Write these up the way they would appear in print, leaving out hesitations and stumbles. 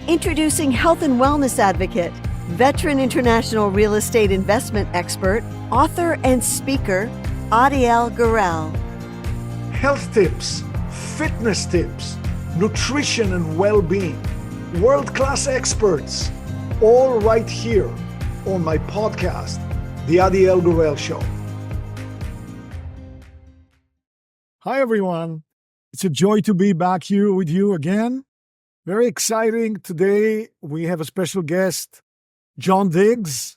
Introducing health and wellness advocate, veteran international real estate investment expert, author and speaker, Adiel Gorel. Health tips, fitness tips, nutrition and well-being, world-class experts, all right here on my podcast, The Adiel Gorel Show. Hi, everyone. It's a joy to be back here with you again. Very exciting. Today, we have a special guest, John Diggs.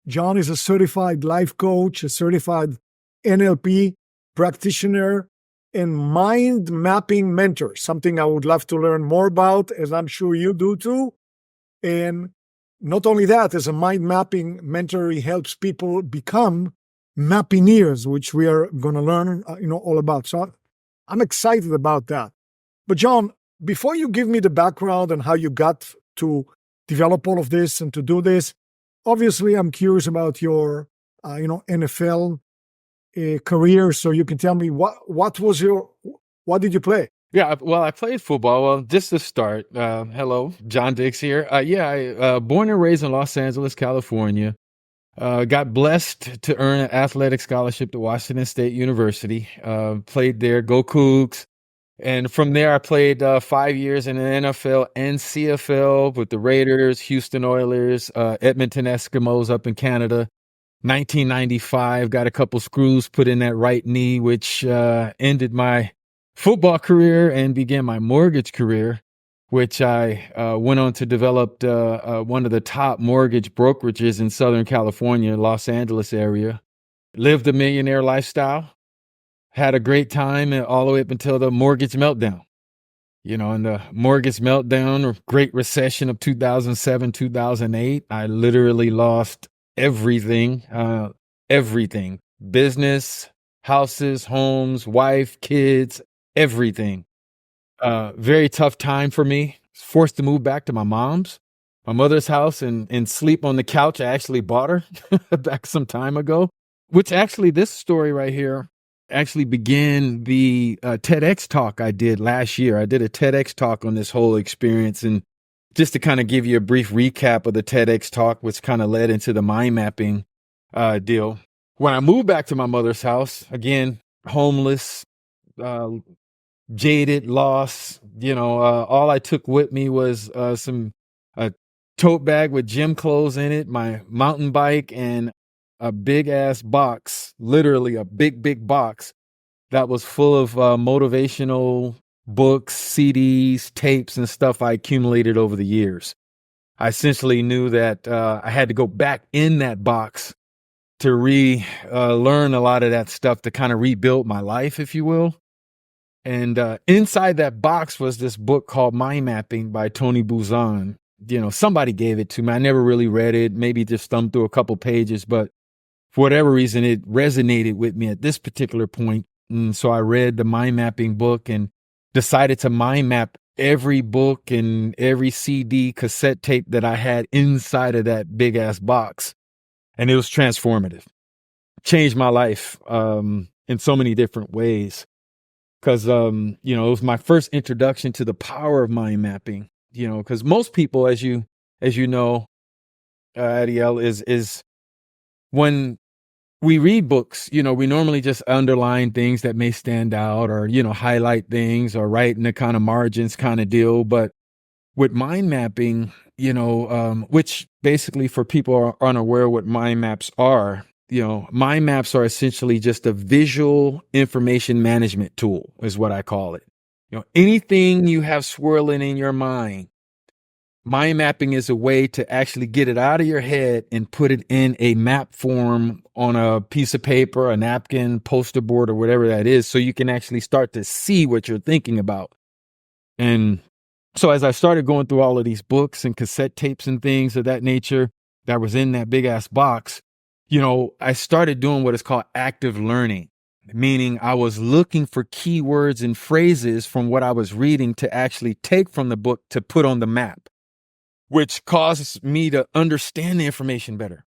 John is a certified life coach, a certified NLP practitioner, and mind mapping mentor, something I would love to learn more about, as I'm sure you do too. And not only that, as a mind mapping mentor, he helps people become Mappineers, which we are going to learn, all about. So I'm excited about that. But John, before you give me the background and how you got to develop all of this and to do this, obviously I'm curious about your, NFL career. So you can tell me what did you play? Yeah, well, I played football. Well, just to start, hello, John Diggs here. I born and raised in Los Angeles, California. Got blessed to earn an athletic scholarship to Washington State University. Played there, go Cougs. And from there, I played 5 years in the NFL and CFL with the Raiders, Houston Oilers, Edmonton Eskimos up in Canada. 1995, got a couple screws put in that right knee, which ended my football career and began my mortgage career, which I went on to develop one of the top mortgage brokerages in Southern California, Los Angeles area. Lived a millionaire lifestyle. Had a great time all the way up until the mortgage meltdown. In the mortgage meltdown or Great Recession of 2007, 2008, I literally lost everything, business, houses, homes, wife, kids, everything. Very tough time for me. Forced to move back to my mother's house and sleep on the couch. I actually bought her back some time ago, which actually this story right here actually began the TEDx talk I did last year. I did a TEDx talk on this whole experience. And just to kind of give you a brief recap of the TEDx talk, which kind of led into the mind mapping deal. When I moved back to my mother's house, again, homeless, jaded, lost, all I took with me was a tote bag with gym clothes in it, my mountain bike, and a big ass box, literally a big box that was full of motivational books, CDs, tapes, and stuff I accumulated over the years. I essentially knew that I had to go back in that box to learn a lot of that stuff to kind of rebuild my life, if you will. And inside that box was this book called Mind Mapping by Tony Buzan. Somebody gave it to me. I never really read it, maybe just thumbed through a couple pages, but for whatever reason, it resonated with me at this particular point. And so I read the mind mapping book and decided to mind map every book and every CD, cassette tape that I had inside of that big ass box. And it was transformative. Changed my life in so many different ways. Because, it was my first introduction to the power of mind mapping, because most people, as you know, Adiel, is when we read books, we normally just underline things that may stand out or, highlight things or write in the kind of margins kind of deal. But with mind mapping, which basically for people who are unaware what mind maps are, mind maps are essentially just a visual information management tool is what I call it. Anything you have swirling in your mind, mind mapping is a way to actually get it out of your head and put it in a map form on a piece of paper, a napkin, poster board, or whatever that is, so you can actually start to see what you're thinking about. And so as I started going through all of these books and cassette tapes and things of that nature that was in that big ass box, I started doing what is called active learning, meaning I was looking for keywords and phrases from what I was reading to actually take from the book to put on the map, which causes me to understand the information better.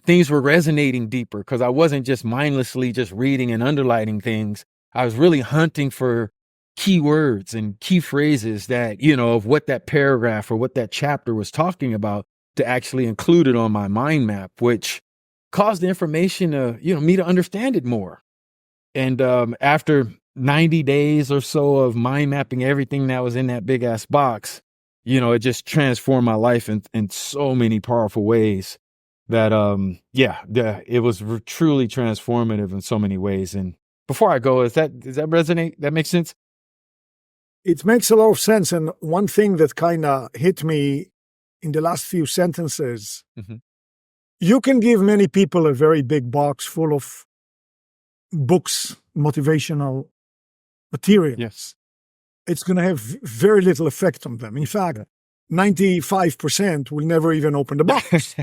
Things were resonating deeper because I wasn't just mindlessly just reading and underlining things. I was really hunting for key words and key phrases that, of what that paragraph or what that chapter was talking about to actually include it on my mind map, which caused the information to, me to understand it more. And after 90 days or so of mind mapping everything that was in that big ass box, it just transformed my life in so many powerful ways that, it was truly transformative in so many ways. And before I go, does that resonate? That makes sense? It makes a lot of sense. And one thing that kind of hit me in the last few sentences, you can give many people a very big box full of books, motivational material. Yes. It's going to have very little effect on them. In fact, 95% will never even open the box.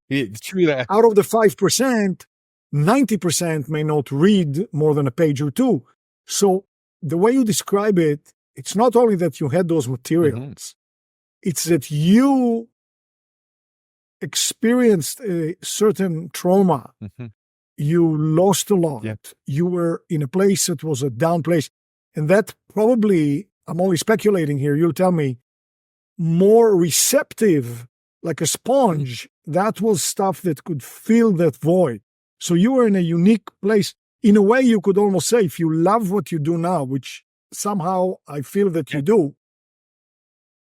It's true that. Out of the 5%, 90% may not read more than a page or two. So the way you describe it, it's not only that you had those materials, it's that you experienced a certain trauma. You lost a lot. You were in a place that was a down place. And that probably, I'm only speculating here, you'll tell me, more receptive, like a sponge. That was stuff that could fill that void. So you were in a unique place. In a way, you could almost say, if you love what you do now, which somehow I feel that you do,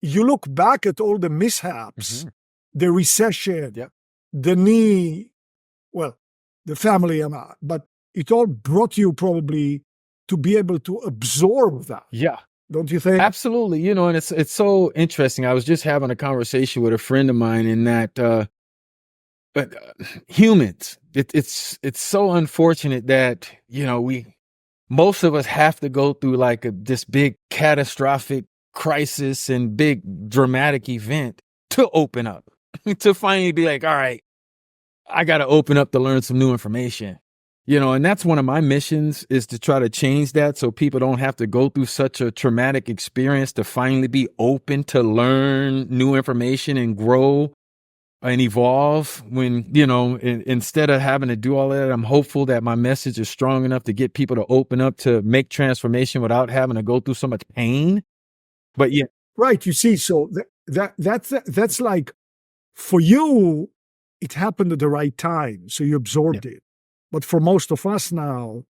you look back at all the mishaps, the recession, the knee, well, the family, but it all brought you probably to be able to absorb that. Yeah. Don't you think? Absolutely. And it's so interesting. I was just having a conversation with a friend of mine in that, but humans, it's so unfortunate that, most of us have to go through like this big catastrophic crisis and big dramatic event to open up, to finally be like, all right, I got to open up to learn some new information, and that's one of my missions, is to try to change that so people don't have to go through such a traumatic experience to finally be open to learn new information and grow and evolve. When, instead of having to do all that, I'm hopeful that my message is strong enough to get people to open up to make transformation without having to go through so much pain. But yeah. Right. You see, so that's like, for you, it happened at the right time. So you absorbed it. But for most of us now,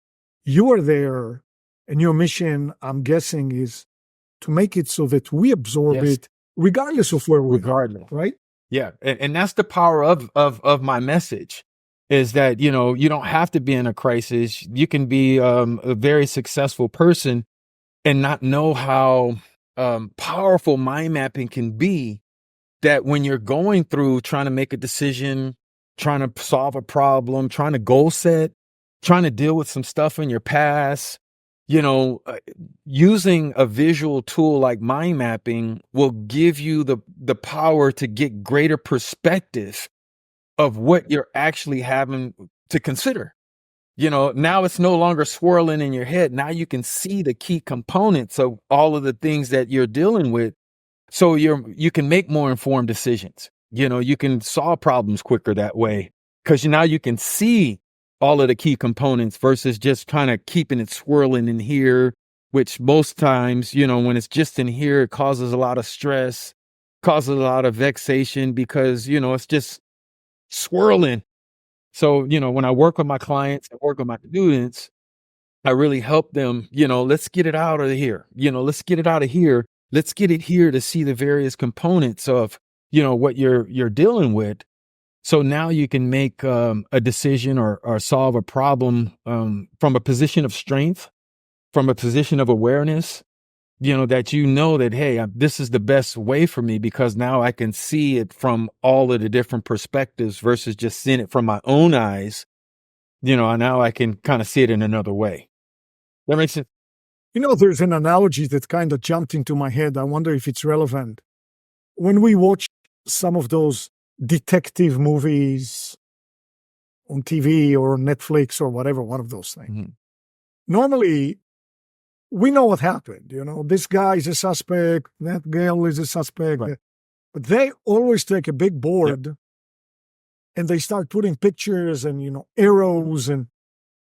you are there, and your mission, I'm guessing, is to make it so that we absorb it regardless of where we are, right? Yeah. And that's the power of my message, is that, you don't have to be in a crisis. You can be a very successful person and not know how powerful mind mapping can be, that when you're going through trying to make a decision, trying to solve a problem, trying to goal set, trying to deal with some stuff in your past, using a visual tool like mind mapping will give you the power to get greater perspective of what you're actually having to consider. Now it's no longer swirling in your head. Now you can see the key components of all of the things that you're dealing with. So you can make more informed decisions. You can solve problems quicker that way, because now you can see all of the key components versus just kind of keeping it swirling in here, which most times, when it's just in here, it causes a lot of stress, causes a lot of vexation, because, it's just swirling. So, when I work with my clients and work with my students, I really help them, let's get it out of here. Let's get it out of here. Let's get it here to see the various components of, what you're dealing with. So now you can make a decision or solve a problem from a position of strength, from a position of awareness, that, hey, this is the best way for me, because now I can see it from all of the different perspectives versus just seeing it from my own eyes. And now I can kind of see it in another way. That makes sense. There's an analogy that kind of jumped into my head. I wonder if it's relevant. When we watch some of those detective movies on TV or Netflix or whatever, one of those things, normally we know what happened. This guy is a suspect, that girl is a suspect. Right. But they always take a big board and they start putting pictures and, arrows. And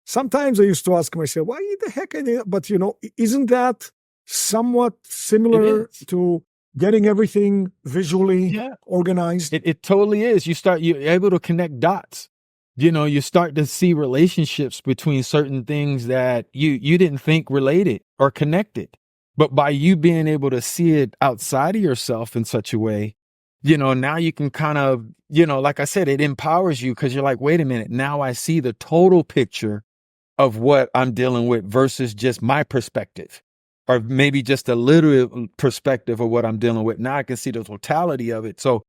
sometimes I used to ask myself, why the heck? But, isn't that somewhat similar is. to getting everything visually Yeah. organized? It totally is. You're able to connect dots. You start to see relationships between certain things that you didn't think related or connected. But by you being able to see it outside of yourself in such a way, now you can kind of, like I said, it empowers you because you're like, wait a minute, now I see the total picture of what I'm dealing with versus just my perspective, or maybe just a little perspective of what I'm dealing with. Now I can see the totality of it. So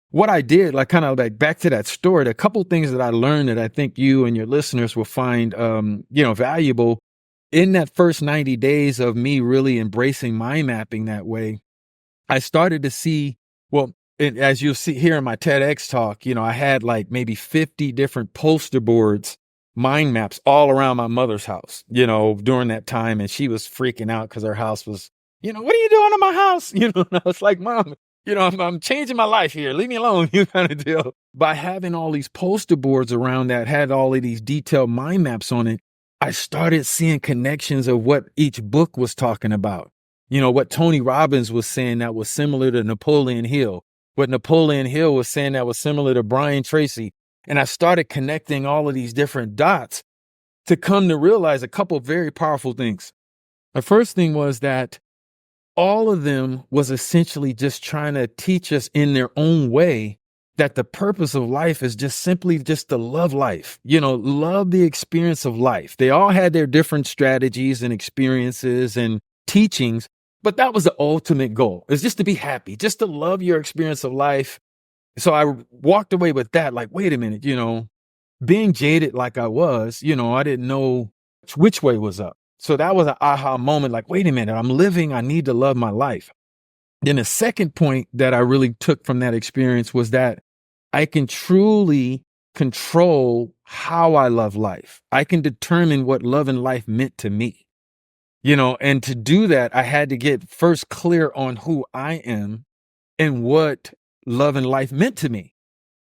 what I did, like kind of like back to that story, a couple things that I learned that I think you and your listeners will find, valuable in that first 90 days of me really embracing mind mapping that way. I started to see, well, as you'll see here in my TEDx talk, I had like maybe 50 different poster boards, mind maps all around my mother's house, during that time. And she was freaking out because her house was, what are you doing in my house? And I was like, Mom, I'm changing my life here. Leave me alone, you kind of deal. By having all these poster boards around that had all of these detailed mind maps on it, I started seeing connections of what each book was talking about. What Tony Robbins was saying that was similar to Napoleon Hill, what Napoleon Hill was saying that was similar to Brian Tracy. And I started connecting all of these different dots to come to realize a couple of very powerful things. The first thing was that all of them was essentially just trying to teach us in their own way that the purpose of life is just simply just to love life, love the experience of life. They all had their different strategies and experiences and teachings, but that was the ultimate goal, is just to be happy, just to love your experience of life. So I walked away with that, like, wait a minute, being jaded like I was, I didn't know which way was up. So that was an aha moment, like, wait a minute, I'm living, I need to love my life. Then the second point that I really took from that experience was that I can truly control how I love life. I can determine what love and life meant to me, and to do that, I had to get first clear on who I am and what love and life meant to me.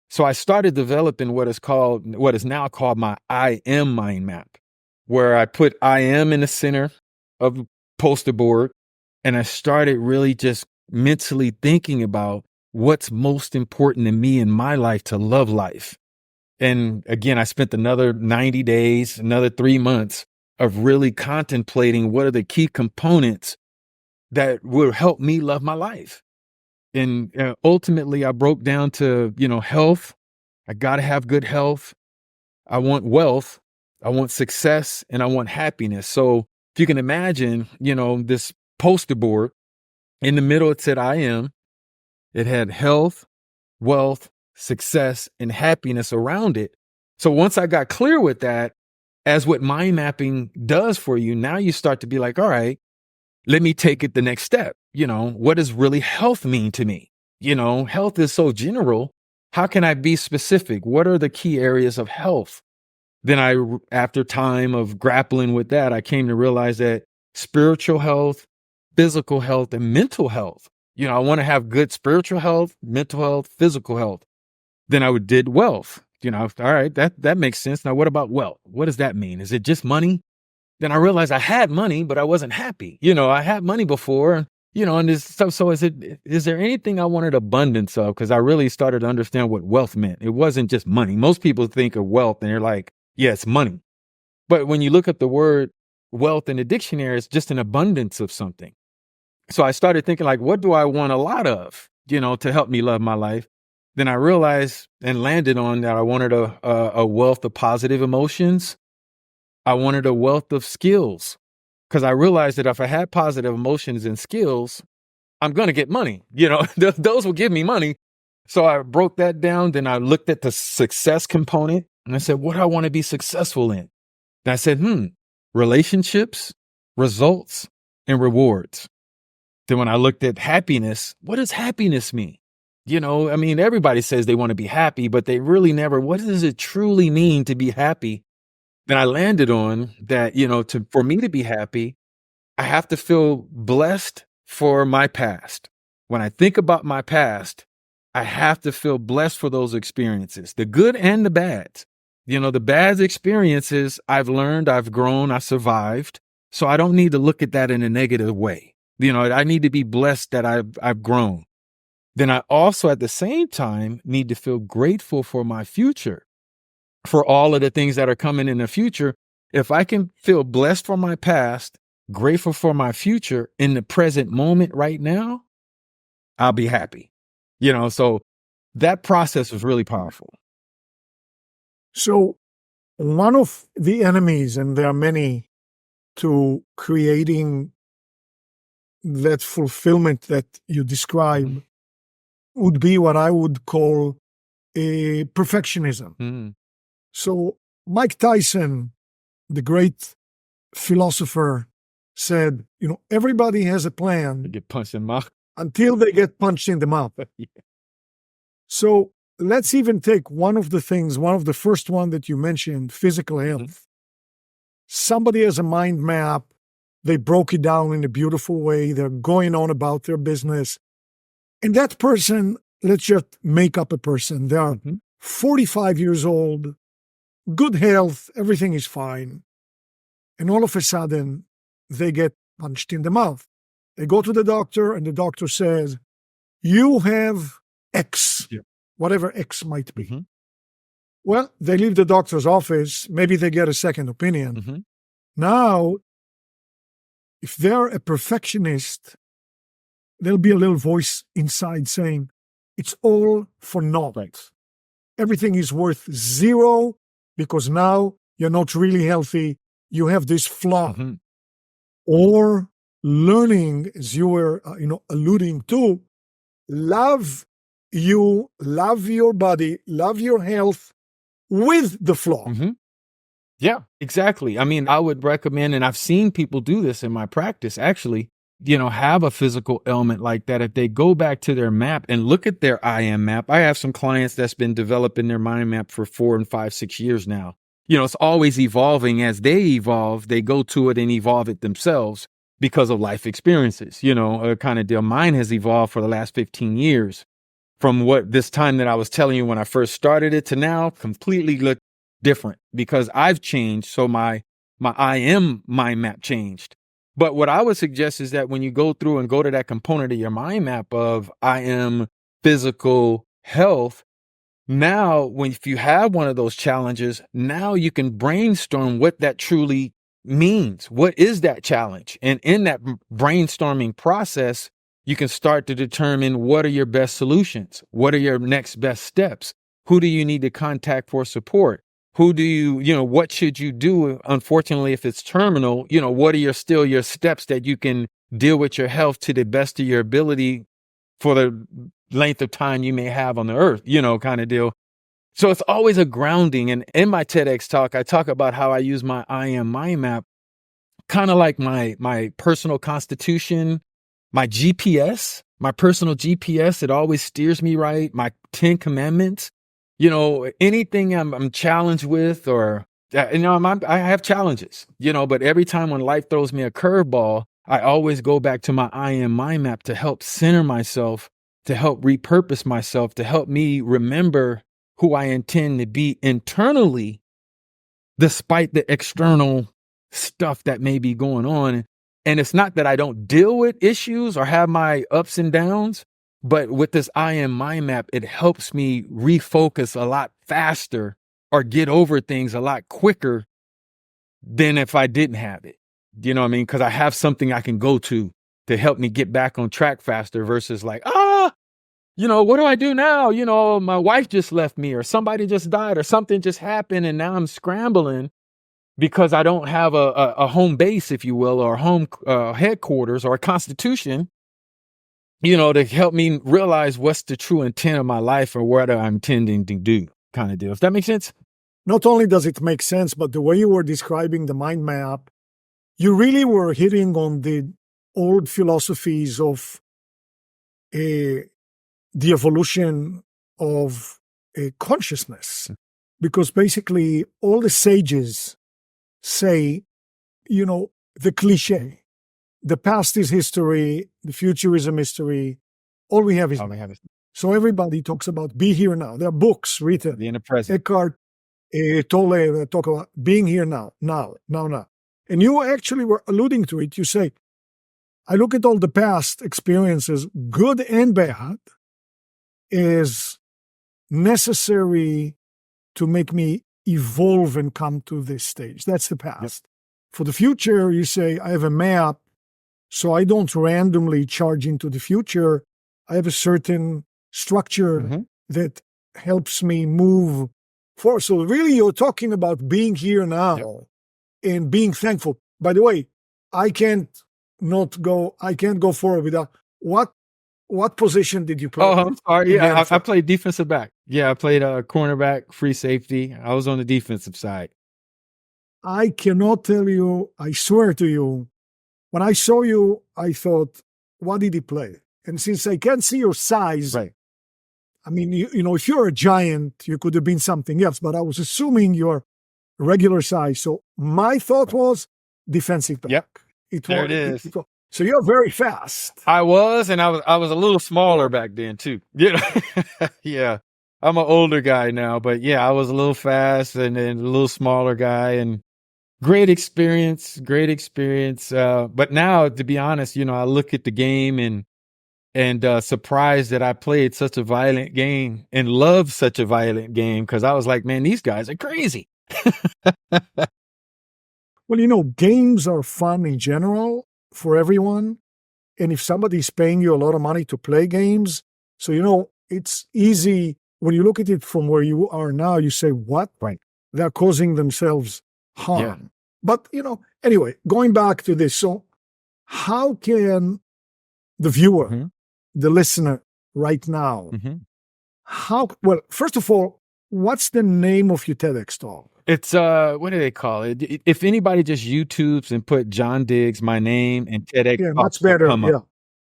So I started developing what is now called my I am mind map, where I put I am in the center of the poster board. And I started really just mentally thinking about what's most important to me in my life to love life. And again, I spent another 90 days, another 3 months of really contemplating what are the key components that will help me love my life. And ultimately, I broke down to, health. I got to have good health. I want wealth. I want success, and I want happiness. So if you can imagine, this poster board, in the middle, it said, I am. It had health, wealth, success, and happiness around it. So once I got clear with that, as what mind mapping does for you, now you start to be like, all right, let me take it the next step. What does really health mean to me? Health is so general. How can I be specific? What are the key areas of health? Then after time of grappling with that, I came to realize that spiritual health, physical health, and mental health. I want to have good spiritual health, mental health, physical health. Then I did wealth. All right, that makes sense. Now, what about wealth? What does that mean? Is it just money? Then I realized I had money, but I wasn't happy. I had money before, and this stuff. So is there anything I wanted abundance of? Because I really started to understand what wealth meant. It wasn't just money. Most people think of wealth and they're like, yeah, it's money. But when you look at the word wealth in the dictionary, it's just an abundance of something. So I started thinking, like, what do I want a lot of, to help me love my life? Then I realized and landed on that I wanted a wealth of positive emotions. I wanted a wealth of skills, because I realized that if I had positive emotions and skills, I'm going to get money. Those will give me money. So I broke that down. Then I looked at the success component and I said, what do I want to be successful in? And I said, relationships, results, and rewards. Then when I looked at happiness, what does happiness mean? Everybody says they want to be happy, but they really never, what does it truly mean to be happy? Then I landed on that, for me to be happy, I have to feel blessed for my past. When I think about my past, I have to feel blessed for those experiences, the good and the bad. The bad experiences I've learned, I've grown, I survived. So I don't need to look at that in a negative way. I need to be blessed that I've grown. Then I also at the same time need to feel grateful for my future, for all of the things that are coming in the future. If I can feel blessed for my past, grateful for my future in the present moment right now, I'll be happy. So that process was really powerful. So one of the enemies, and there are many, to creating that fulfillment that you describe would be what I would call a perfectionism. Mm. So Mike Tyson, the great philosopher, said, everybody has a To plan get punched in the mouth. until they get punched in the mouth. Yeah. So let's even take one of the first one that you mentioned, physical health. Somebody has a mind map. They broke it down in a beautiful way. They're going on about their business. And that person, let's just make up a person. They are 45 years old, good health, everything is fine. And all of a sudden, they get punched in the mouth. They go to the doctor, and the doctor says, you have X, whatever X might be. Well, they leave the doctor's office. Maybe they get a second opinion. Now, if they're a perfectionist, there'll be a little voice inside saying, it's all for naught. Everything is worth zero because now you're not really healthy. You have this flaw. Or learning, as you were alluding to, love your body, love your health with the flaw. Yeah, exactly. I mean, I would recommend, and I've seen people do this in my practice, actually, have a physical ailment like that. If they go back to their map and look at their I am map, I have some clients that's been developing their mind map for 4 and 5, 6 years now. It's always evolving. As they evolve, they go to it and evolve it themselves because of life experiences, a kind of deal. Mine has evolved for the last 15 years from what this time that I was telling you when I first started it to now completely look different because I've changed. So my I am mind map changed. But what I would suggest is that when you go through and go to that component of your mind map of I am physical health, now if you have one of those challenges, now you can brainstorm what that truly means. What is that challenge? And in that brainstorming process, you can start to determine what are your best solutions? What are your next best steps? Who do you need to contact for support? Who do you, what should you do? Unfortunately, if it's terminal, what are still your steps that you can deal with your health to the best of your ability for the length of time you may have on the earth, kind of deal. So it's always a grounding. And in my TEDx talk, I talk about how I use my I am mind map, kind of like my personal constitution, my GPS, my personal GPS. It always steers me right. My 10 commandments. Anything I'm challenged with, or I have challenges, but every time when life throws me a curveball, I always go back to my I am mind map to help center myself, to help repurpose myself, to help me remember who I intend to be internally, despite the external stuff that may be going on. And it's not that I don't deal with issues or have my ups and downs. But with this I am mind map, it helps me refocus a lot faster or get over things a lot quicker than if I didn't have it. You know what I mean? Because I have something I can go to help me get back on track faster versus like, what do I do now? My wife just left me or somebody just died or something just happened. And now I'm scrambling because I don't have a home base, if you will, or home headquarters or a constitution. To help me realize what's the true intent of my life or what I'm intending to do, kind of deal. If that makes sense? Not only does it make sense, but the way you were describing the mind map, you really were hitting on the old philosophies of the evolution of consciousness. Because basically all the sages say, the cliche. The past is history. The future is a mystery. All we have is now. So everybody talks about be here now. There are books written. Be in the present. Eckhart Tolle talk about being here now. And you actually were alluding to it. You say, I look at all the past experiences, good and bad, is necessary to make me evolve and come to this stage. That's the past. For the future, you say, I have a map, so I don't randomly charge into the future. I have a certain structure that helps me move forward. So really, you're talking about being here now and being thankful. By the way, I can't go forward without what position did you play? Oh, I'm sorry. Yeah, I played defensive back. Yeah, I played cornerback, free safety. I was on the defensive side. I cannot tell you, I swear to you, when I saw you, I thought, what did he play? And since I can't see your size, Right. I mean, you know, if you're a giant, you could have been something else, but I was assuming you're regular size. So my thought was defensive back. Yep. There it is. So you're very fast. I was, and I was a little smaller back then too. You know? Yeah. I'm an older guy now, but yeah, I was a little fast and a little smaller guy, and great experience. But now, to be honest, you know, I look at the game and surprised that I played such a violent game and love such a violent game, because I was like, man, these guys are crazy. Well, you know, games are fun in general for everyone. And if somebody's paying you a lot of money to play games, so, you know, it's easy. When you look at it from where you are now, you say, what? Right. They're causing themselves harm. Yeah. But, you know, anyway, going back to this. So how can the viewer, the listener right now, well, first of all, what's the name of your TEDx talk? It's what do they call it? If anybody just YouTubes and put John Diggs, my name, and TEDx, much better.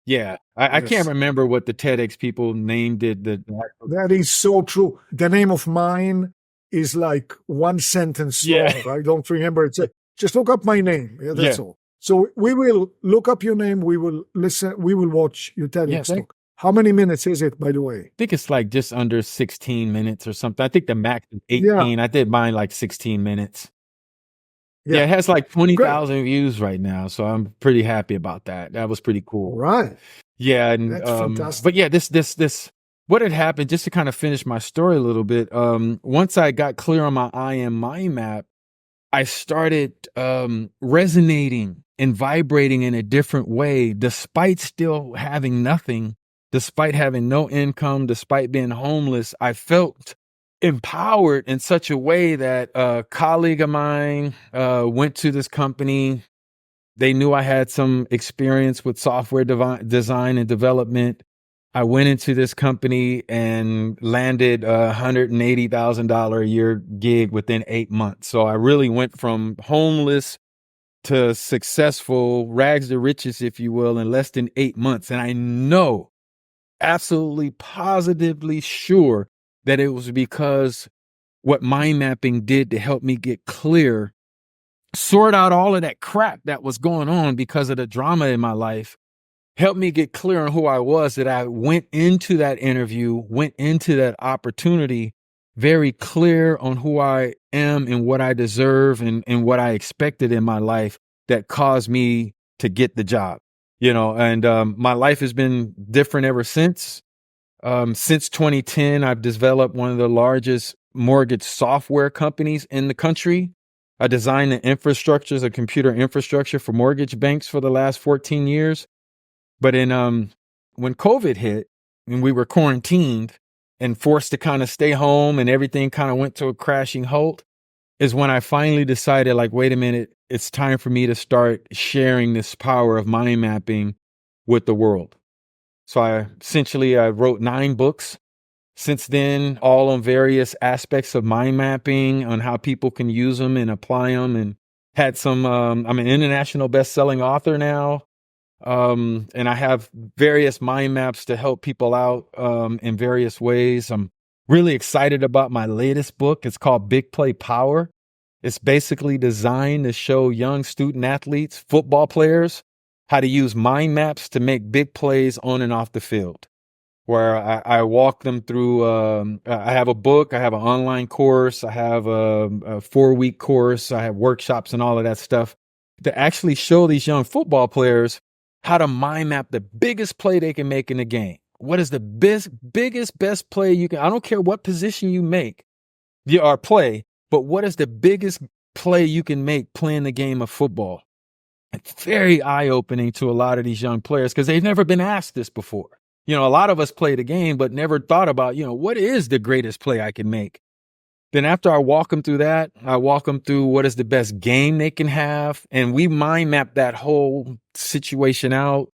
Yeah. I can't remember what the TEDx people named it. That is so true. The name of mine is like one sentence long. I don't remember it. Just look up my name. That's all. So we will look up your name. We will listen. We will watch your TEDx talk. How many minutes is it, by the way? I think it's like just under 16 minutes or something. I think the max is 18. I did mine like 16 minutes. Yeah, it has like 20,000 views right now. So I'm pretty happy about that. That was pretty cool. All right. Yeah. And, that's fantastic. But yeah, this, what had happened, just to kind of finish my story a little bit. Once I got clear on my I am mind map, I started resonating and vibrating in a different way, despite still having nothing, despite having no income, despite being homeless. I felt empowered in such a way that a colleague of mine went to this company. They knew I had some experience with software design and development. I went into this company and landed a $180,000 a year gig within 8 months. So I really went from homeless to successful, rags to riches, if you will, in less than 8 months. And I know, absolutely positively sure, that it was because what mind mapping did to help me get clear, sort out all of that crap that was going on because of the drama in my life, helped me get clear on who I was, that I went into that interview, went into that opportunity very clear on who I am and what I deserve and what I expected in my life, that caused me to get the job, you know, and my life has been different ever since. Since 2010, I've developed one of the largest mortgage software companies in the country. I designed the infrastructure, a computer infrastructure for mortgage banks for the last 14 years. But when COVID hit and we were quarantined and forced to kind of stay home and everything kind of went to a crashing halt, is when I finally decided, like, wait a minute, it's time for me to start sharing this power of mind mapping with the world. So I wrote 9 books since then, all on various aspects of mind mapping, on how people can use them and apply them, and had some, I'm an international best-selling author now. And I have various mind maps to help people out in various ways. I'm really excited about my latest book. It's called Big Play Power. It's basically designed to show young student athletes, football players, how to use mind maps to make big plays on and off the field, where I walk them through. I have a book, I have an online course, I have a 4-week course, I have workshops and all of that stuff to actually show these young football players how to mind map the biggest play they can make in the game. What is the best play you can, I don't care what position you make or play, but what is the biggest play you can make playing the game of football? It's very eye-opening to a lot of these young players because they've never been asked this before. A lot of us play the game, but never thought about, what is the greatest play I can make? Then after I walk them through that, I walk them through what is the best game they can have. And we mind map that whole situation out.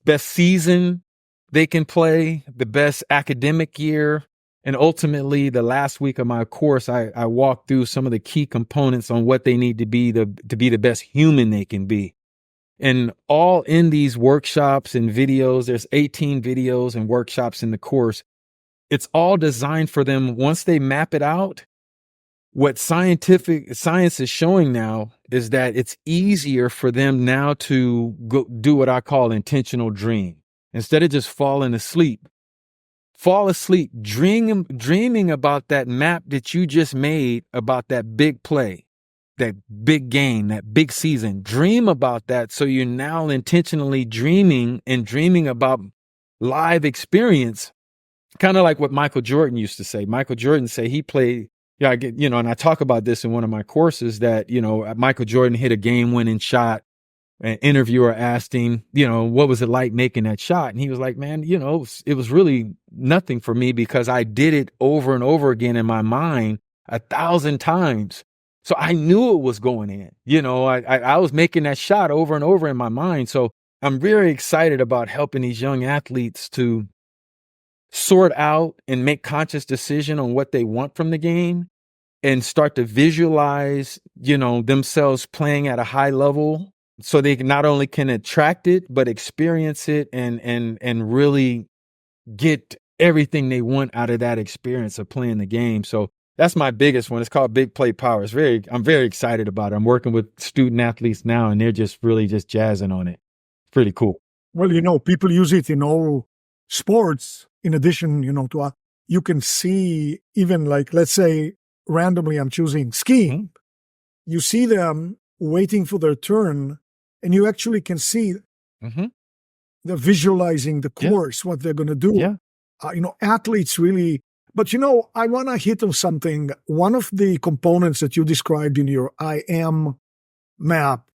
Best season they can play, the best academic year. And ultimately, the last week of my course, I walk through some of the key components on what they need to be the best human they can be. And all in these workshops and videos, there's 18 videos and workshops in the course. It's all designed for them. Once they map it out, what science is showing now is that it's easier for them now to go do what I call intentional dream. Instead of just falling asleep, fall asleep dreaming about that map that you just made about that big play, that big game, that big season. Dream about that. So you're now intentionally dreaming about live experience. Kind of like what Michael Jordan used to say. Michael Jordan say he played, and I talk about this in one of my courses that, Michael Jordan hit a game-winning shot. An interviewer asked him, what was it like making that shot? And he was like, man, it was really nothing for me because I did it over and over again in my mind 1,000 times. So I knew it was going in. I was making that shot over and over in my mind. So I'm very excited about helping these young athletes to sort out and make conscious decision on what they want from the game and start to visualize, themselves playing at a high level so they not only can attract it, but experience it and really get everything they want out of that experience of playing the game. So that's my biggest one. It's called Big Play Power. I'm very excited about it. I'm working with student athletes now and they're just really just jazzing on it. Pretty cool. Well, people use it in all sports. In addition, to you can see even like, let's say randomly I'm choosing skiing. Mm-hmm. You see them waiting for their turn and you actually can see they're visualizing the course, what they're going to do. Yeah. Athletes really, but I want to hit on something. One of the components that you described in your I am map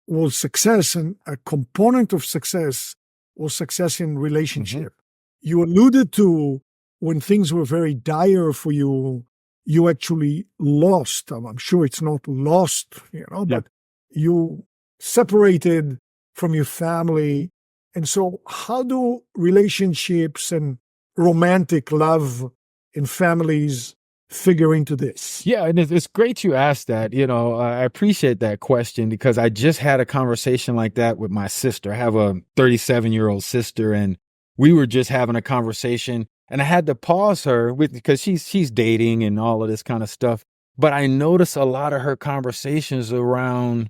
was success, and a component of success was success in relationship. Mm-hmm. You alluded to when things were very dire for you, you actually lost. I'm sure it's not lost, but you separated from your family. And so how do relationships and romantic love in families figure into this? Yeah, and it's great you asked that. I appreciate that question because I just had a conversation like that with my sister. I have a 37-year-old sister, and we were just having a conversation, and I had to pause her because she's dating and all of this kind of stuff. But I noticed a lot of her conversations around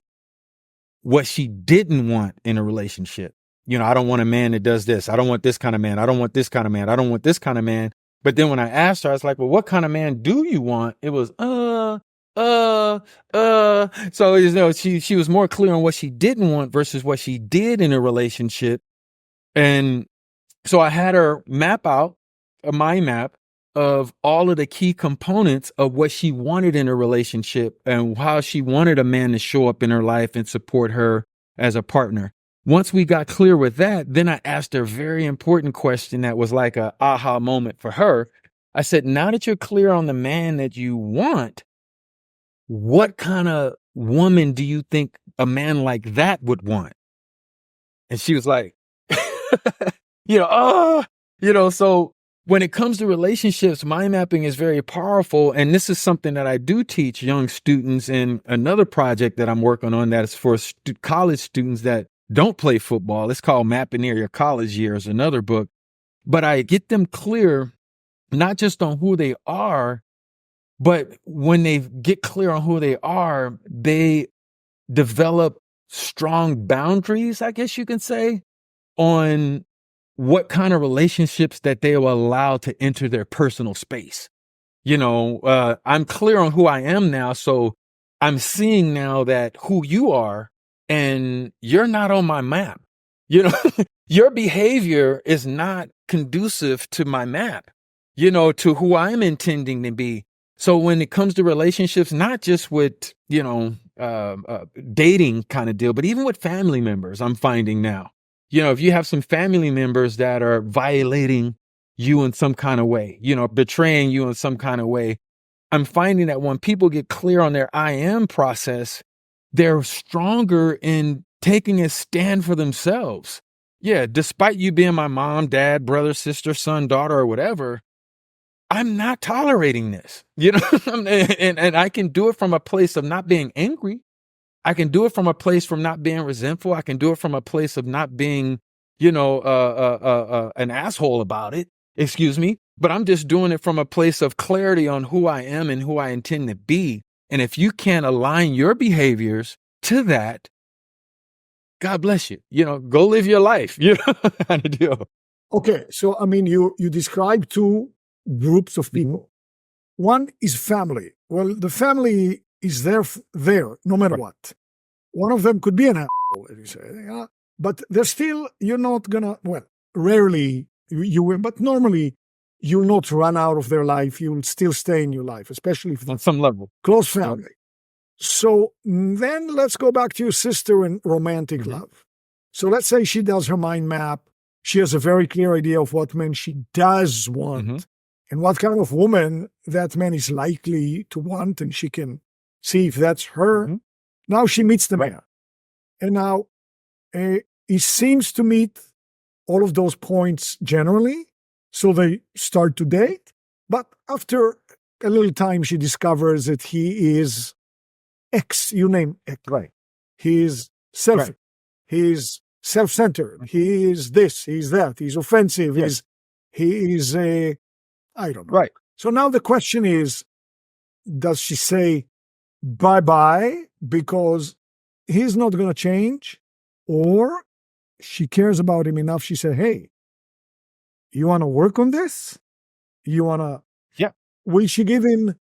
what she didn't want in a relationship. I don't want a man that does this. I don't want this kind of man. I don't want this kind of man. I don't want this kind of man. But then when I asked her, I was like, well, what kind of man do you want? It was, So, she was more clear on what she didn't want versus what she did in a relationship. And so I had her map out a mind map of all of the key components of what she wanted in a relationship and how she wanted a man to show up in her life and support her as a partner. Once we got clear with that, then I asked her a very important question that was like a aha moment for her. I said, now that you're clear on the man that you want, what kind of woman do you think a man like that would want? And she was like, so when it comes to relationships, mind mapping is very powerful. And this is something that I do teach young students in another project that I'm working on that is for college students that don't play football. It's called Mappineering Your College Years, another book. But I get them clear, not just on who they are, but when they get clear on who they are, they develop strong boundaries, I guess you can say, on what kind of relationships that they will allow to enter their personal space. I'm clear on who I am now. So I'm seeing now that who you are, and you're not on my map. You know, your behavior is not conducive to my map, you know, to who I'm intending to be. So when it comes to relationships, not just with, you know, dating kind of deal, but even with family members, I'm finding now, you know, if you have some family members that are violating you in some kind of way, you know, betraying you in some kind of way, I'm finding that when people get clear on their I am process, they're stronger in taking a stand for themselves. Yeah, despite you being my mom, dad, brother, sister, son, daughter, or whatever, I'm not tolerating this, you know, and I can do it from a place of not being angry. I can do it from a place from not being resentful. I can do it from a place of not being, you know, an asshole about it. Excuse me. But I'm just doing it from a place of clarity on who I am and who I intend to be. And if you can't align your behaviors to that, God bless you. You know, go live your life. You know, kind of deal. Okay, so I mean, you describe two groups of people. One is family. Well, the family is there no matter what. One of them could be an asshole, as you say, yeah, but they're still, you're not gonna, well, rarely you will, but normally you'll not run out of their life. You'll still stay in your life, especially if On some level. close family. So then let's go back to your sister and romantic love. So let's say she does her mind map. She has a very clear idea of what man she does want and what kind of woman that man is likely to want, and she can see if that's her. Now she meets the man. And now he seems to meet all of those points generally. So they start to date. But after a little time, she discovers that he is X, you name X. Right. He is selfish. Right. He is self-centered. He is this. He's that. He's offensive. Yes. He is a, I don't know. Right. So now the question is, does she say bye-bye because he's not going to change? Or she cares about him enough, she said, hey, you want to work on this? You want to... Yeah. Will she give him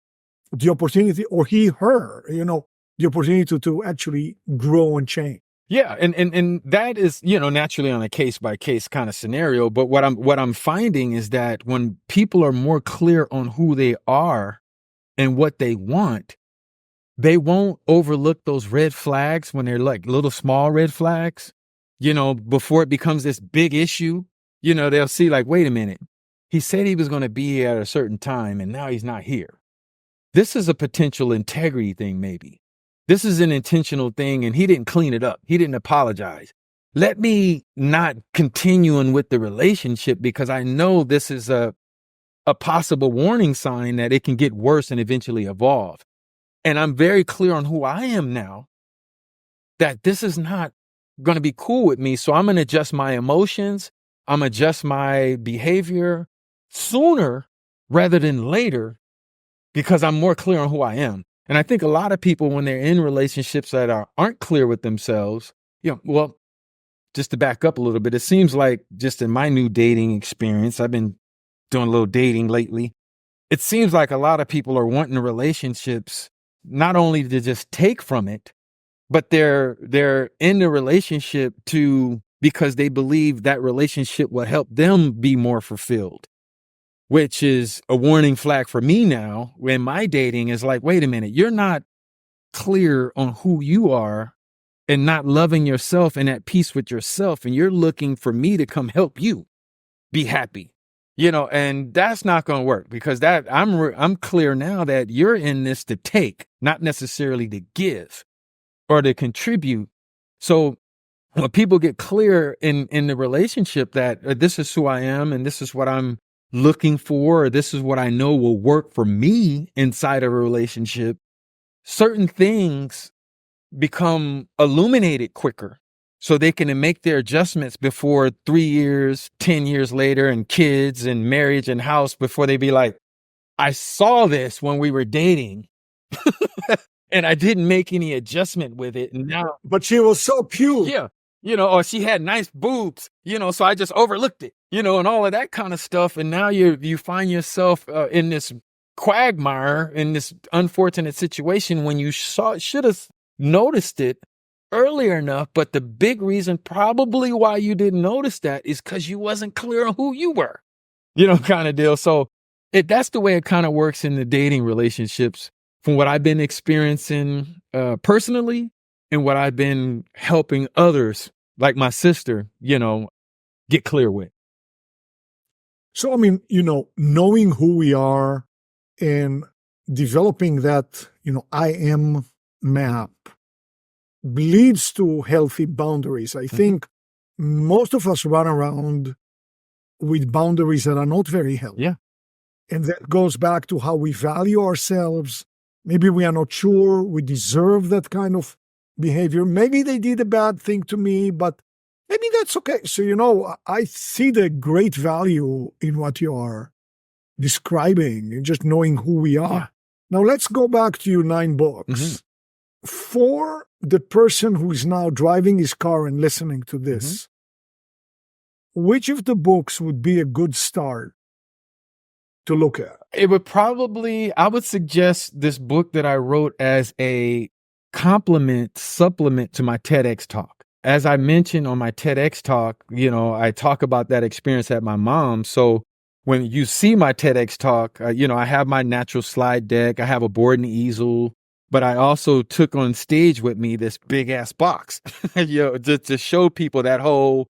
the opportunity, or he, her, you know, the opportunity to actually grow and change? Yeah, and that is, you know, naturally on a case by case kind of scenario. But what I'm finding is that when people are more clear on who they are and what they want, they won't overlook those red flags when they're like little small red flags, you know, before it becomes this big issue. You know, they'll see like, wait a minute, he said he was going to be here at a certain time and now he's not here. This is a potential integrity thing, maybe. This is an intentional thing, and he didn't clean it up. He didn't apologize. Let me not continuing with the relationship because I know this is a possible warning sign that it can get worse and eventually evolve. And I'm very clear on who I am now, that this is not going to be cool with me. So I'm going to adjust my emotions. I'm going to adjust my behavior sooner rather than later because I'm more clear on who I am. And I think a lot of people, when they're in relationships that aren't clear with themselves, you know, well, just to back up a little bit, it seems like just in my new dating experience, I've been doing a little dating lately. It seems like a lot of people are wanting relationships, not only to just take from it, but they're in the relationship because they believe that relationship will help them be more fulfilled. Which is a warning flag for me now when my dating is like, wait a minute, you're not clear on who you are and not loving yourself and at peace with yourself. And you're looking for me to come help you be happy, you know, and that's not going to work because that I'm clear now that you're in this to take, not necessarily to give or to contribute. So when people get clear in the relationship that this is who I am and this is what I'm looking for, or this is what I know will work for me inside of a relationship, certain things become illuminated quicker so they can make their adjustments before 3 years, 10 years later, and kids and marriage and house before they be like, I saw this when we were dating and I didn't make any adjustment with it. And now, But she was so pure. yeah, you know, or she had nice boobs, you know, so I just overlooked it, you know, and all of that kind of stuff. And now you find yourself in this quagmire, in this unfortunate situation when you should have noticed it earlier enough, but the big reason probably why you didn't notice that is because you wasn't clear on who you were, kind of deal. So that's the way it kind of works in the dating relationships from what I've been experiencing personally and what I've been helping others like my sister, get clear with. So, knowing who we are and developing that, I am map leads to healthy boundaries. I think most of us run around with boundaries that are not very healthy. Yeah. And that goes back to how we value ourselves. Maybe we are not sure we deserve that kind of behavior. Maybe they did a bad thing to me, but maybe that's okay. So, I see the great value in what you are describing and just knowing who we are. Yeah. Now, let's go back to your 9 books. For the person who is now driving his car and listening to this, which of the books would be a good start to look at? It would I would suggest this book that I wrote as a supplement to my TEDx talk. As I mentioned on my TEDx talk, I talk about that experience at my mom. So when you see my TEDx talk, I have my natural slide deck. I have a board and easel, but I also took on stage with me this big ass box, just to show people that whole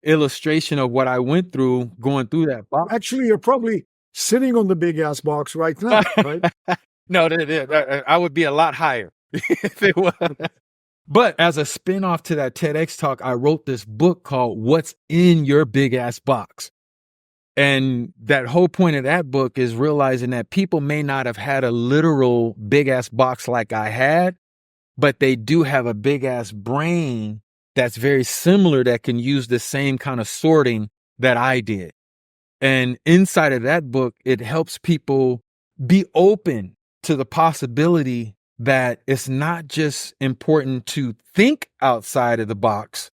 illustration of what I went through going through that box. Actually, you're probably sitting on the big ass box right now, right? No, I would be a lot higher if it was. But as a spinoff to that TEDx talk, I wrote this book called What's in Your Big Ass Box. And that whole point of that book is realizing that people may not have had a literal big ass box like I had, but they do have a big ass brain that's very similar that can use the same kind of sorting that I did. And inside of that book, it helps people be open to the possibility that it's not just important to think outside of the box,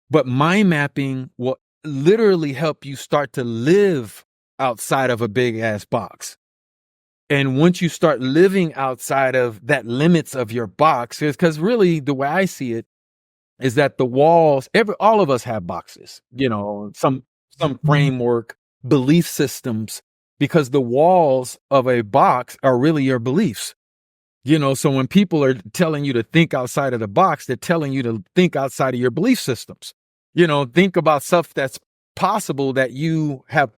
but mind mapping will literally help you start to live outside of a big ass box. And once you start living outside of that limits of your box, because really the way I see it is that the walls, all of us have boxes, some framework, belief systems, because the walls of a box are really your beliefs. So when people are telling you to think outside of the box, they're telling you to think outside of your belief systems. Think about stuff that's possible that you have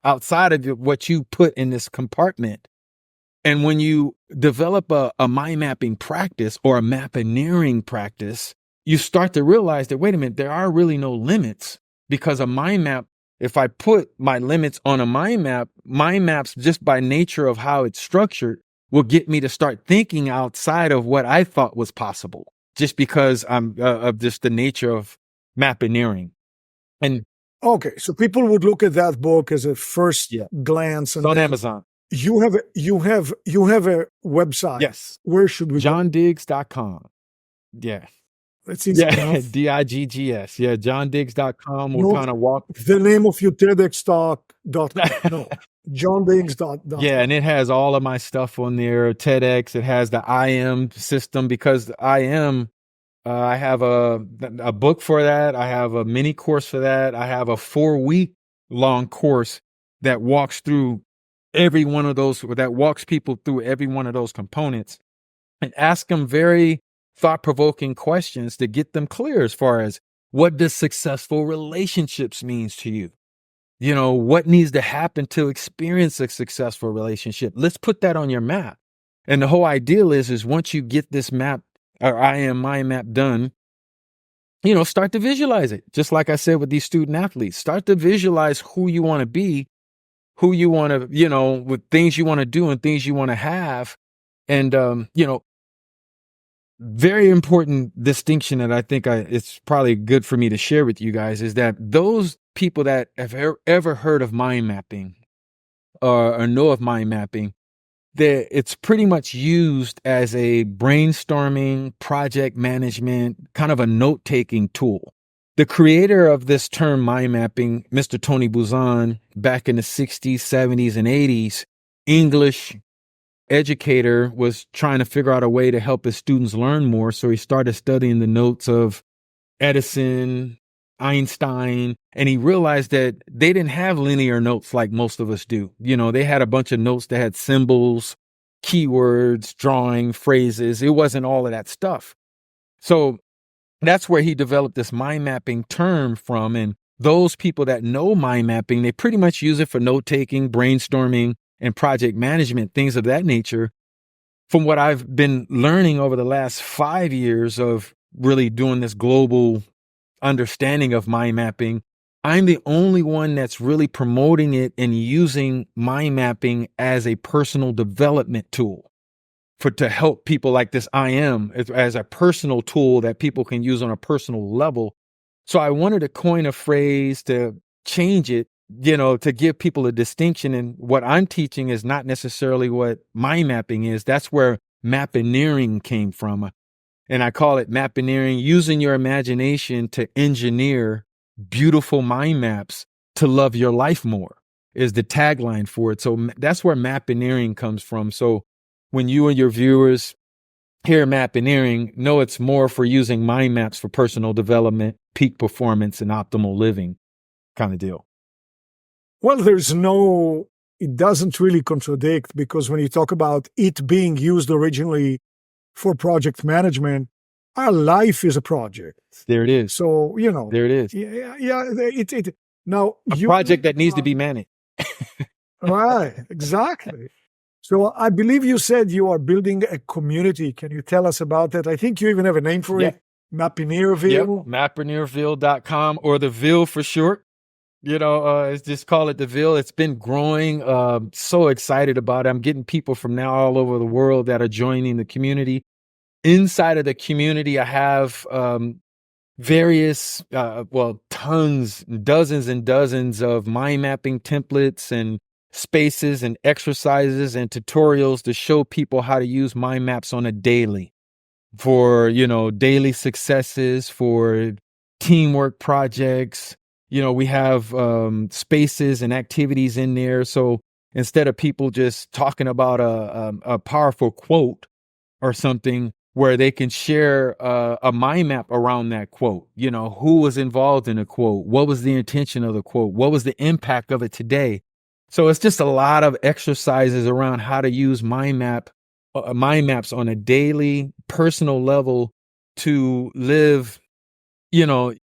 outside of what you put in this compartment. And when you develop a mind mapping practice or a Mappineering practice, you start to realize that, wait a minute, there are really no limits, because a mind map, if I put my limits on a mind maps just by nature of how it's structured will get me to start thinking outside of what I thought was possible, just because I'm of just the nature of Mappineering. And okay, so people would look at that book as a first glance, and on Amazon. You have a website. Yes. Where should we JohnDiggs.com. Yeah. That's easy enough. DIGGS. Yeah, JohnDiggs.com will kind of walk. The name of your TEDx talk.com. No. JohnDiggs.com. Yeah, and it has all of my stuff on there. TEDx. It has the I am system, because the I am, I have a book for that. I have a mini course for that. I have a 4-week long course that walks through every one of those, that walks people through every one of those components and ask them very thought-provoking questions to get them clear as far as what does successful relationships means to you? What needs to happen to experience a successful relationship? Let's put that on your map. And the whole ideal is once you get this map or I am mind map done, start to visualize it. Just like I said with these student athletes, start to visualize who you want to be, who you want to, with things you want to do and things you want to have. And, very important distinction that I think it's probably good for me to share with you guys is that those people that have ever heard of mind mapping or know of mind mapping, it's pretty much used as a brainstorming, project management, kind of a note-taking tool. The creator of this term mind mapping, Mr. Tony Buzan, back in the 60s, 70s, and 80s, English, educator was trying to figure out a way to help his students learn more. So he started studying the notes of Edison, Einstein, and he realized that they didn't have linear notes like most of us do. They had a bunch of notes that had symbols, keywords, drawing, phrases. It wasn't all of that stuff. So that's where he developed this mind mapping term from. And those people that know mind mapping, they pretty much use it for note taking, brainstorming, and project management, things of that nature. From what I've been learning over the last 5 years of really doing this global understanding of mind mapping, I'm the only one that's really promoting it and using mind mapping as a personal development tool to help people like this. I am as a personal tool that people can use on a personal level. So I wanted to coin a phrase to change it, to give people a distinction. And what I'm teaching is not necessarily what mind mapping is. That's where Mappineering came from. And I call it Mappineering, using your imagination to engineer beautiful mind maps to love your life more is the tagline for it. So that's where Mappineering comes from. So when you and your viewers hear Mappineering, know it's more for using mind maps for personal development, peak performance, and optimal living kind of deal. Well, it doesn't really contradict, because when you talk about it being used originally for project management, our life is a project. There it is. So, there it is. Now, a project that needs to be managed. Right, exactly. So I believe you said you are building a community. Can you tell us about that? I think you even have a name for it. Mappineerville. Yep, Mappineerville.com, or the Ville for short. It's just call it the Ville. It's been growing. So excited about it. I'm getting people from now all over the world that are joining the community. Inside of the community, I have various, tons, dozens and dozens of mind mapping templates and spaces and exercises and tutorials to show people how to use mind maps on a daily for, daily successes, for teamwork projects. We have spaces and activities in there. So instead of people just talking about a powerful quote or something, where they can share a mind map around that quote, who was involved in the quote, what was the intention of the quote, what was the impact of it today. So it's just a lot of exercises around how to use mind maps on a daily personal level to live, to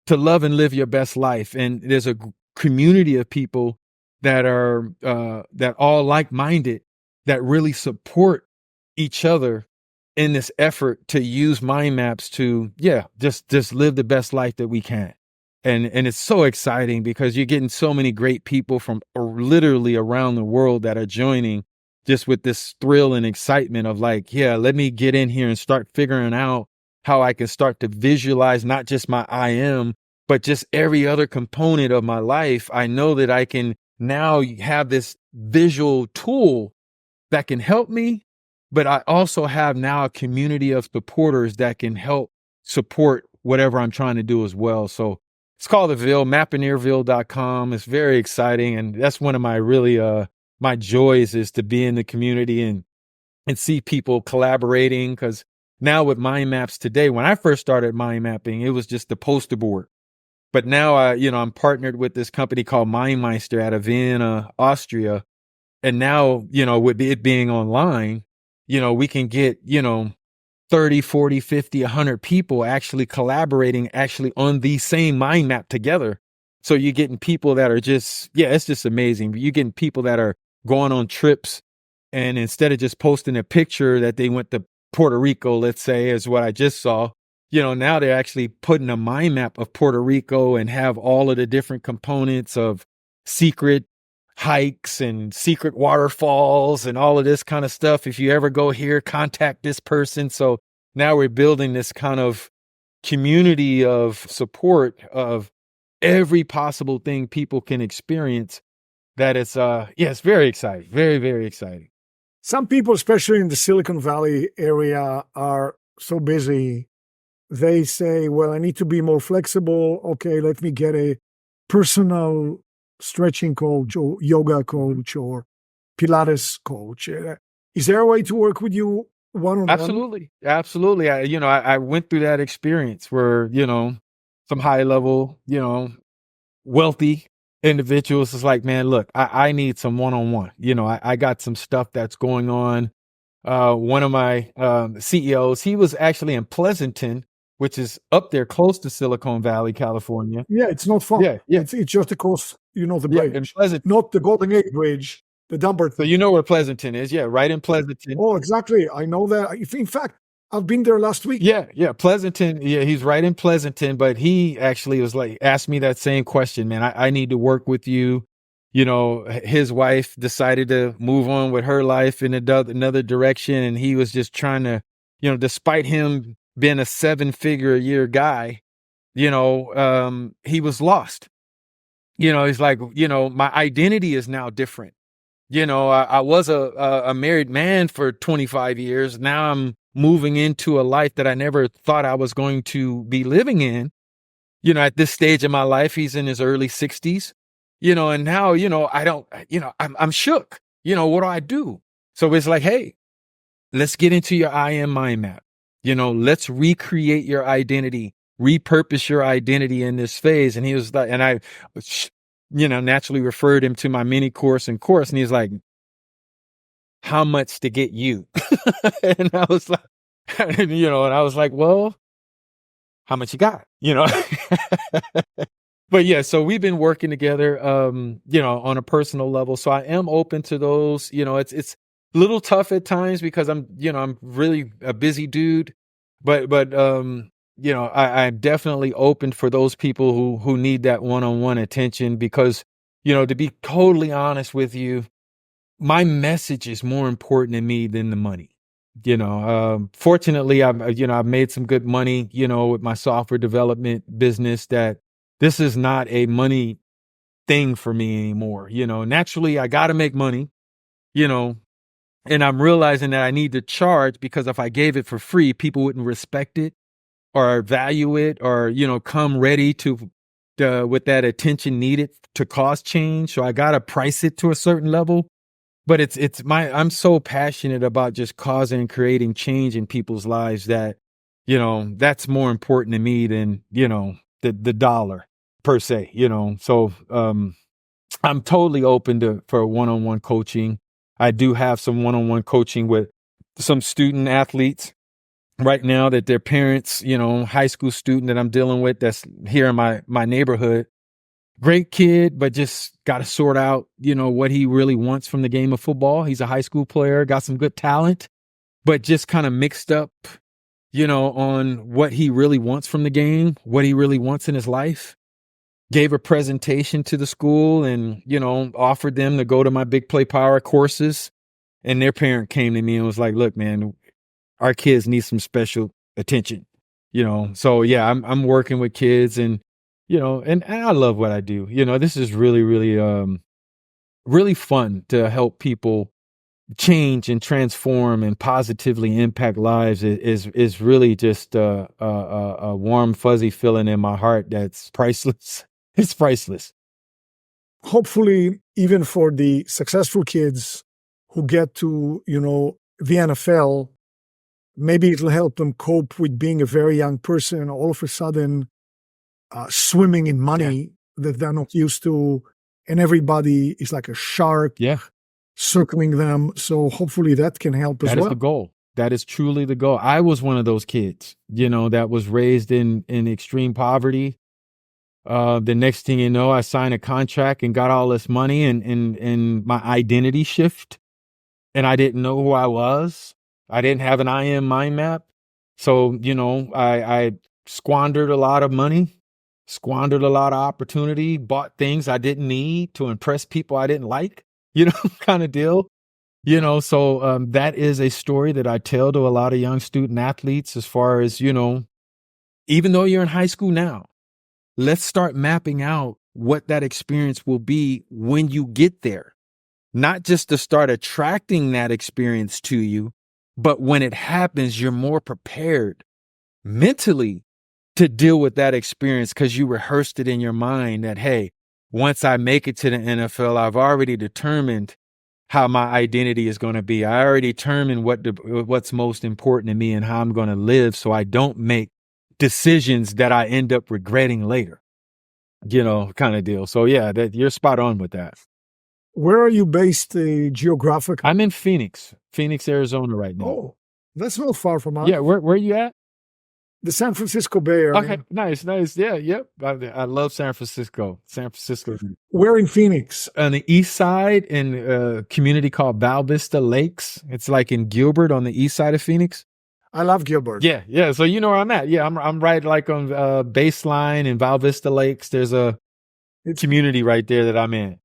love and live your best life. And there's a community of people that are that all like-minded, that really support each other in this effort to use mind maps to, just live the best life that we can. And it's so exciting because you're getting so many great people from literally around the world that are joining, just with this thrill and excitement of like, let me get in here and start figuring out how I can start to visualize not just my I am, but just every other component of my life. I know that I can now have this visual tool that can help me, but I also have now a community of supporters that can help support whatever I'm trying to do as well. So it's called the Ville, Mappineerville.com. It's very exciting. And that's one of my really, my joys, is to be in the community and see people collaborating. Cause now with mind maps today, when I first started mind mapping, it was just the poster board. But now I'm partnered with this company called MindMeister out of Vienna, Austria. And now, with it being online, we can get, 30, 40, 50, 100 people actually collaborating on the same mind map together. So you're getting people that are just, it's just amazing. You're getting people that are going on trips, and instead of just posting a picture that they went to Puerto Rico, let's say, is what I just saw, now they're actually putting a mind map of Puerto Rico and have all of the different components of secret hikes and secret waterfalls and all of this kind of stuff. If you ever go here, contact this person. So now we're building this kind of community of support of every possible thing people can experience. That it's very exciting. Very, very exciting. Some people, especially in the Silicon Valley area, are so busy. They say, well, I need to be more flexible. Okay, let me get a personal stretching coach or yoga coach or Pilates coach. Is there a way to work with you one-on-one? Absolutely. I went through that experience where, some high level, wealthy individuals is like, man, look, I need some one-on-one. I got some stuff that's going on. One of my CEOs, he was actually in Pleasanton, which is up there close to Silicon Valley, California. Yeah, it's not far. Yeah. It's just across, the bridge. In Pleasanton. Not the Golden Gate Bridge, the Dumbarton. So you know where Pleasanton is. Yeah, right in Pleasanton. Oh, exactly. I know that. In fact, I've been there last week. Yeah. Pleasanton. Yeah, he's right in Pleasanton, but he actually was like, asked me that same question, man. I need to work with you. His wife decided to move on with her life in another direction. And he was just trying to, despite him being a 7-figure a year guy, he was lost. He's like, my identity is now different. I was a married man for 25 years. Now I'm moving into a life that I never thought I was going to be living in. At this stage of my life, he's in his early 60s, and now, I don't, I'm shook. What do I do? So it's like, hey, let's get into your I am mind map. Let's recreate your identity, repurpose your identity in this phase. And he was like, and I, naturally referred him to my mini course and course. And he's like, how much to get you? And I was like, and I was like, well, how much you got? But yeah, so we've been working together, on a personal level. So I am open to those. It's a little tough at times because I'm really a busy dude, but I'm definitely open for those people who need that one-on-one attention because, to be totally honest with you, my message is more important to me than the money. Fortunately, I've made some good money, with my software development business that this is not a money thing for me anymore. Naturally I got to make money, and I'm realizing that I need to charge because if I gave it for free, people wouldn't respect it or value it or, come ready to with that attention needed to cause change. So I got to price it to a certain level. But I'm so passionate about just causing and creating change in people's lives that, that's more important to me than, the dollar per se, So I'm totally open for one-on-one coaching. I do have some one-on-one coaching with some student athletes right now that their parents, high school student that I'm dealing with that's here in my neighborhood. Great kid, but just got to sort out, what he really wants from the game of football. He's a high school player, got some good talent, but just kind of mixed up, on what he really wants from the game, what he really wants in his life. Gave a presentation to the school and, offered them to go to my Big Play Power courses. And their parent came to me and was like, look, man, our kids need some special attention, So yeah, I'm working with kids and, and I love what I do. This is really, really, really fun to help people change and transform and positively impact lives. Is really just a warm, fuzzy feeling in my heart that's priceless. It's priceless. Hopefully, even for the successful kids who get to, the NFL, maybe it'll help them cope with being a very young person and all of a sudden swimming in money that they're not used to. And everybody is like a shark circling them. So hopefully that can help as well. That is the goal. That is truly the goal. I was one of those kids, that was raised in extreme poverty. The next thing you know, I signed a contract and got all this money and my identity shift. And I didn't know who I was. I didn't have an I am mind map. So, I squandered a lot of money, squandered a lot of opportunity, bought things I didn't need to impress people I didn't like, kind of deal. So that is a story that I tell to a lot of young student athletes as far as, even though you're in high school now, let's start mapping out what that experience will be when you get there. Not just to start attracting that experience to you, but when it happens, you're more prepared mentally to deal with that experience because you rehearsed it in your mind that, hey, once I make it to the NFL, I've already determined how my identity is going to be. I already determined what's most important to me and how I'm going to live, so I don't make decisions that I end up regretting later, kind of deal. So yeah, that you're spot on with that. Where are you based geographically? I'm in Phoenix, Arizona right now. Oh, that's not far from us. Yeah, where are you at? The San Francisco Bay Area. Okay, nice. Yeah, yep. I love San Francisco. We're in Phoenix. On the east side, in a community called Val Vista Lakes. It's like in Gilbert on the east side of Phoenix. I love Gilbert. Yeah. So you know where I'm at. Yeah, I'm right like on Baseline in Val Vista Lakes. There's a community right there that I'm in.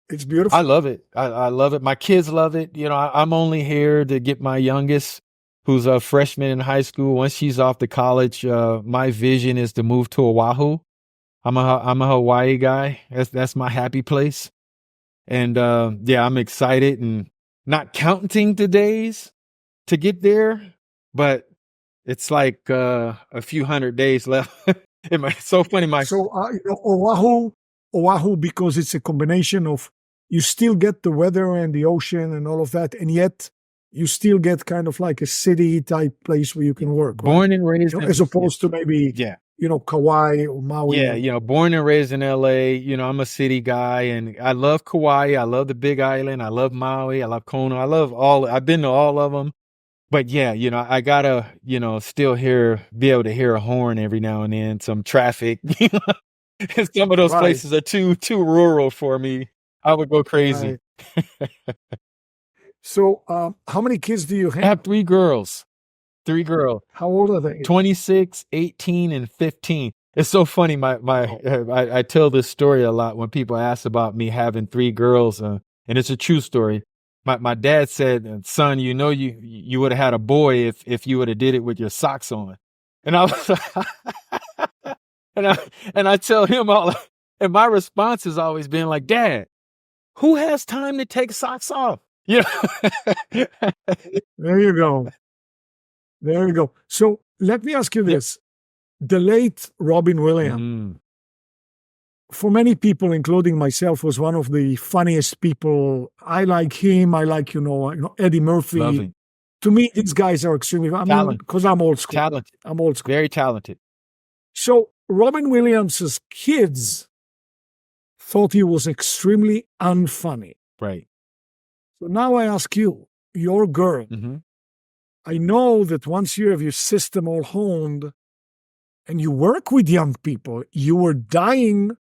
It's beautiful. I love it. I love it. My kids love it. I'm only here to get my youngest, who's a freshman in high school. Once she's off to college, my vision is to move to Oahu. I'm a Hawaii guy. That's my happy place. And yeah, I'm excited and not counting the days to get there, but it's like a few hundred days left. It's so funny. Oahu, because it's a combination of, you still get the weather and the ocean and all of that, and yet you still get kind of like a city type place where you can work. Born and raised, as opposed to maybe Kauai or Maui. Yeah, born and raised in LA. I'm a city guy, and I love Kauai. I love the Big Island. I love Maui. I love Kona. I've been to all of them. But yeah, I gotta, still be able to hear a horn every now and then, some traffic. Some of those places are too rural for me. I would go crazy. Right. So, how many kids do you have? I have 3 girls. 3 girls. How old are they? 26, 18, and 15. It's so funny. I tell this story a lot when people ask about me having 3 girls, and it's a true story. My dad said, "Son, you would have had a boy if you would have did it with your socks on." And I was, and I tell him all, and my response has always been like, "Dad, who has time to take socks off?" There you go. So let me ask you this. The late Robin Williams, for many people, including myself, was one of the funniest people. I like him. I like, Eddie Murphy. Lovely. To me, these guys are extremely, because I'm old school. Talented. I'm old school. Very talented. So Robin Williams' kids thought he was extremely unfunny. Right. So now I ask you, your girl, I know that once you have your system all honed and you work with young people, you were dying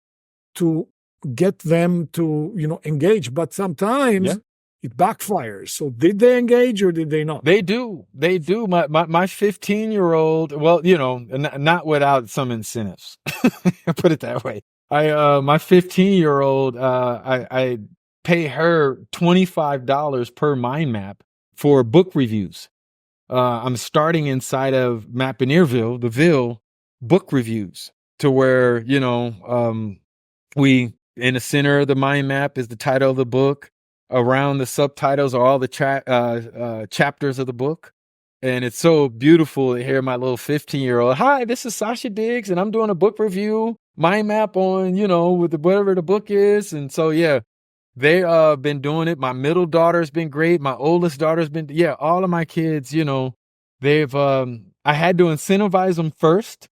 to get them to, engage, but sometimes it backfires. So did they engage or did they not? They do. My 15-year-old, well, not without some incentives. Put it that way. My 15-year-old, I pay her $25 per mind map for book reviews. I'm starting inside of Mappineerville, the Ville book reviews, to where, we, in the center of the mind map is the title of the book. Around the subtitles are all the chapters of the book. And it's so beautiful to hear my little 15-year-old, "Hi, this is Sasha Diggs, and I'm doing a book review, mind map on, with whatever the book is." And so, yeah, they been doing it. My middle daughter's been great. My oldest daughter's been, all of my kids, they've, I had to incentivize them first,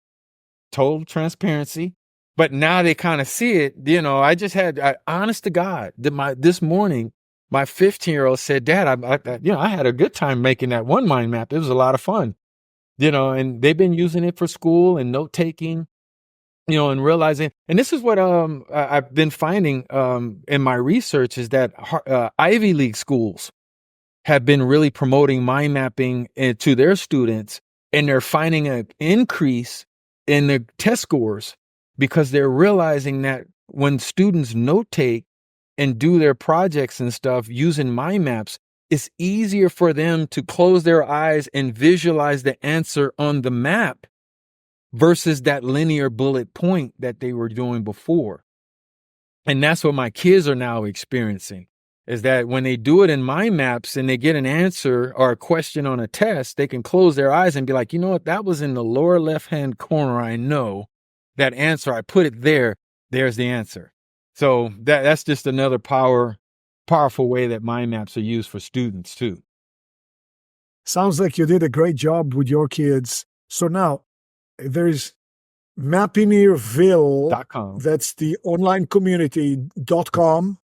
total transparency. But now they kind of see it. I just had, honest to God, this morning, my 15-year-old said, "Dad, I had a good time making that one mind map. It was a lot of fun." And they've been using it for school and note taking, and realizing, and this is what I've been finding in my research, is that Ivy League schools have been really promoting mind mapping to their students, and they're finding an increase in the test scores, because they're realizing that when students note take and do their projects and stuff using mind maps, it's easier for them to close their eyes and visualize the answer on the map versus that linear bullet point that they were doing before. And that's what my kids are now experiencing, is that when they do it in mind maps and they get an answer or a question on a test, they can close their eyes and be like, "You know what? That was in the lower left-hand corner. I know that answer. I put it there. There's the answer." So that's just another power powerful way that mind maps are used for students too. Sounds like you did a great job with your kids. So now there's Mappineerville. That's the online community.com.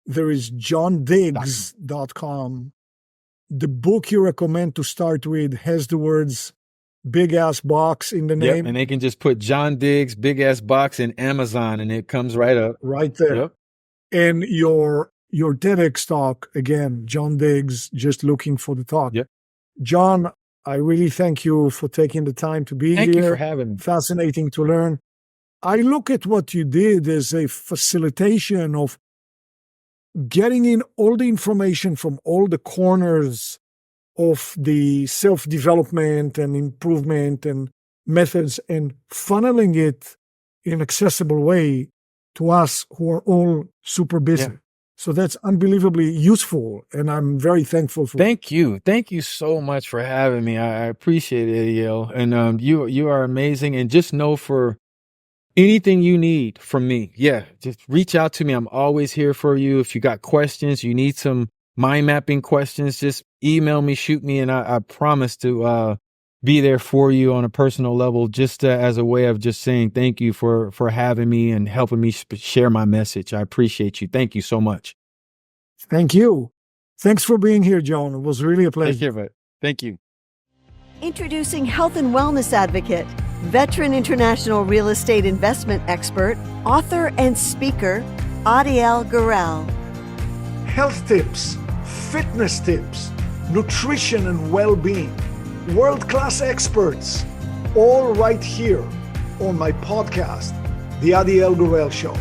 There is johndiggs.com. The book you recommend to start with has the words big ass box in the name. Yep, and they can just put John Diggs big ass box in Amazon and it comes right up. Right there. Yep. And your TEDx talk, again, John Diggs, just looking for the talk. Yep. John, I really thank you for taking the time to be here. Thank you for having me. Fascinating to learn. I look at what you did as a facilitation of getting in all the information from all the corners of the self-development and improvement and methods and funneling it in an accessible way to us who are all super busy. Yeah. So that's unbelievably useful, and I'm very thankful for Thank you. Thank you so much for having me. I appreciate it, Adiel. And you are amazing. And just know for anything you need from me, just reach out to me. I'm always here for you. If you got questions, you need some mind mapping questions, just email me, shoot me, and I promise to be there for you on a personal level, just as a way of just saying thank you for having me and helping me share my message. I appreciate you. Thank you so much. Thank you. Thanks for being here, John. It was really a pleasure. Thank you. Introducing health and wellness advocate, veteran international real estate investment expert, author and speaker, Adiel Gorel. Health tips, fitness tips, nutrition and well-being, world-class experts, all right here on my podcast, The Adiel Gorel Show.